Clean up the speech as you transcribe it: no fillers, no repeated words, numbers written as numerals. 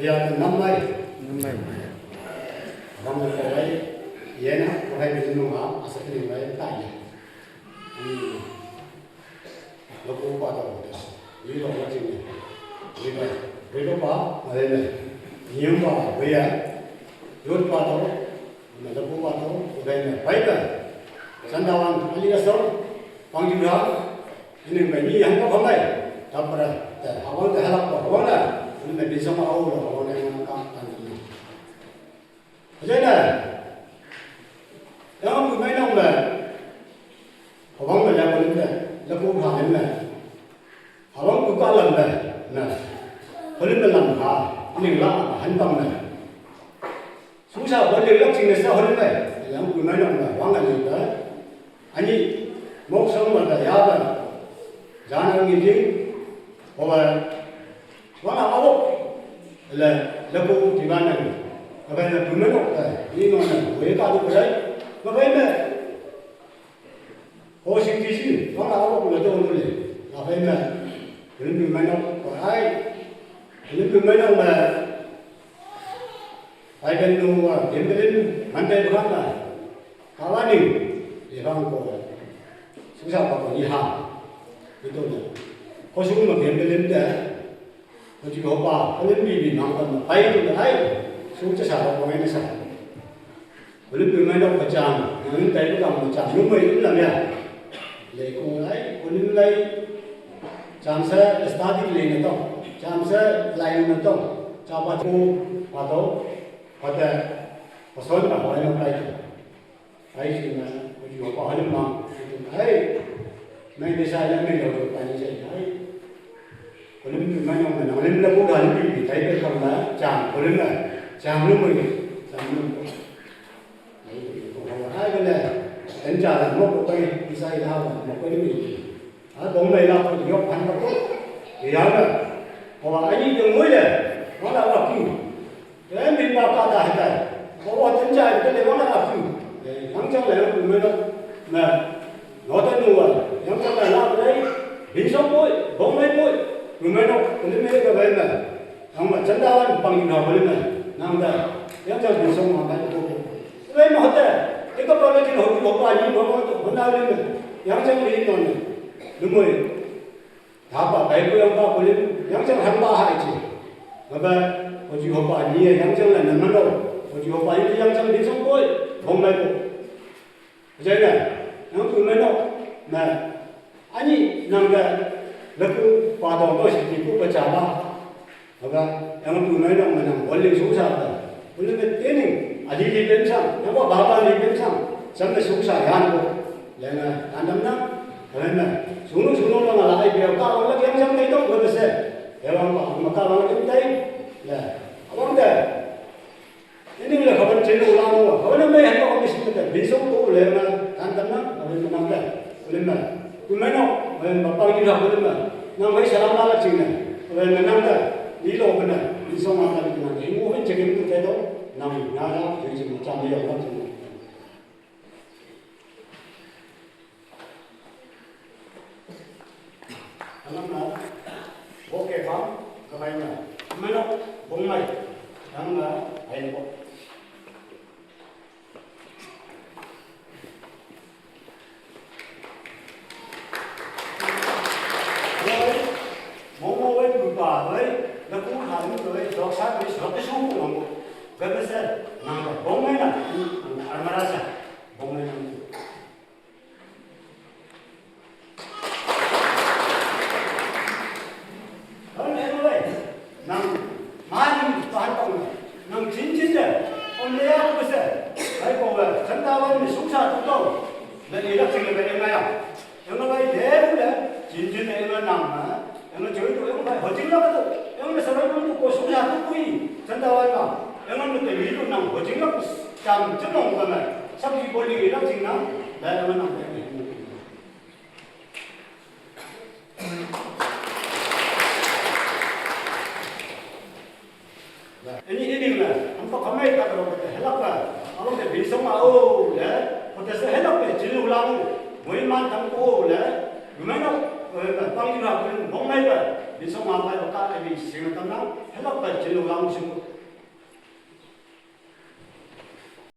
giờ năm mấy năm mấy cái đấy vậy nè có hay bị nung hả sẽ đi về tại nó cũng qua đâu vì lo cái gì vì vậy vì lúc đó mà đây này nhiều mà bây giờ rút qua đâu mà nó cũng qua đâu đây này phải rồi sẵn đâu anh đi ra sống bằng chừng đó nhưng mà như anh có không đây tập rồi họ có thể học được không là nhưng mà đi sống ở Âu rồi họ này nó có thành gì thế này đó mấy năm là họ bóng về nhà mình này là cô họ đến này họ bóng cứ qua lần này nè họ đến lần họ nhưng là hành tâm này xuống sau vấn đề lắc trình này sao họ đến này là cứ mấy năm là quán là gì đó anh ấy một sống mà là giá là giá năng nghiên cứu hoặc là quán là áo là cô thì ban này và là cứ mấy năm này nhưng mà với ta được đấy mà vậy mà hồ sinh tí gì nó là áo là cho nó liền là vậy mà những người mấy năm còn ai những người mấy năm mà phải bên nu điểm đến mạnh tay được không là cao quá nhiều để vang của chúng ta bảo gì hàng cái tôi này có số mà điểm đến để có chỉ có ba có đến bị nặng còn tay thì thấy xuống cho sao có mấy sao lúc người mấy đâu phải chạm những tay nó làm chạm những mấy cũng làm gì để cô ấy cô đứng đây chạm sẽ starting lên nó chạm sẽ lại nó tông chạm vào cô vào đó và để có số là hỏi nó đây ấy thì là cô chỉ có hỏi nó mà ấy mấy cái sai là mấy đầu được cái gì đấy cô đứng người mấy ông nó lên nó cũng gần bị thấy cái không là chạm cô đứng này chạm lúc mình chạm lúc hai cái này anh trả là một cái đi sai thao là một cái gì bóng này là phải nhóc hắn nó tốt thì đó là họ anh đi từng mũi này nó là đặc kỳ đấy mình vào cả đại này họ chân chạy cái này nó là đặc kỳ thắng trong này nó mới nó là nó tên đùa thắng trong này là cái đấy bị sốc mũi bóng mấy mũi người mới nó cái mấy cái bên này thằng mà chân đau anh bằng nhỏ bên này nằm đây thắng trong bị sốc mà cái đấy mà hết đấy cái cấp đó cái hội của bà gì nó đau lên này yang trong đi còn đúng rồi tháp bà bảy mươi ông bà có lên yang trong hàng ba hai chỉ mà bà có chịu học bà gì yang trong là nằm đâu có chịu học bà gì yang trong đi xong rồi không này cũng vậy này nó cứ nói đâu này anh ấy nằm đây là cứ bà đồng tôi chỉ cũng phải trả ba và yang cứ nói đâu mà nằm quản lý số sao đấy quản lý cái tiền này à đi đến sang nó có bà ba đi đến sang xong cái số sai ăn rồi là ăn đấm đó thế này xuống nó là lại biểu cao nó kiếm trong cái tốc của nó sẽ để mà cao nó kiếm tay là không để ini là kapan channel ulang lo kapan mấy anh có cái gì cái ví dụ tôi là ăn đấm đó mình làm đây lên mà tôi mấy nó mình bảo bao nhiêu rồi lên mà năm mấy sáng ra là chừng này rồi mình năm đây đi lộ bên này đi xong mà mình làm cái mua bên chừng cái cái đó nằm ra đó thì chỉ 100 triệu không chừng năm nào ok không các bạn này mấy nó bông mày năm là hay một rồi mỗi người cứ bà đấy nó cũng hẳn rồi do sát với số cái số của nó cái sẽ nằm ở bông mày này ăn mà ra bông mày nằm chín đấy, ông lấy áo cái gì, cái cổ là chân ta vẫn bị súng sạt chúng tôi, nên đi đắp sinh là về em này à, em nó bay thế đúng đấy, chín này em nó nằm mà, em nó chửi tụi em phải hỏi chính lắm đó, em nó sao nó có súng sạt cũng quý, chân ta vẫn mà, em nó tự lý luôn nằm hỏi chính lắm, chạm chân lòng cái này, sắp đi bôi đi đắp sinh lắm, đấy em nó nằm đấy. ini lah, hampa kami tak kalau kita helak lah, kalau kita bisa mau lah, kita se helak lah, jadi ulang, mui man tangko lah, gimana? 빵이라 그런 목말과 미소 마마가 아비 생각나 헬라가 진로 양심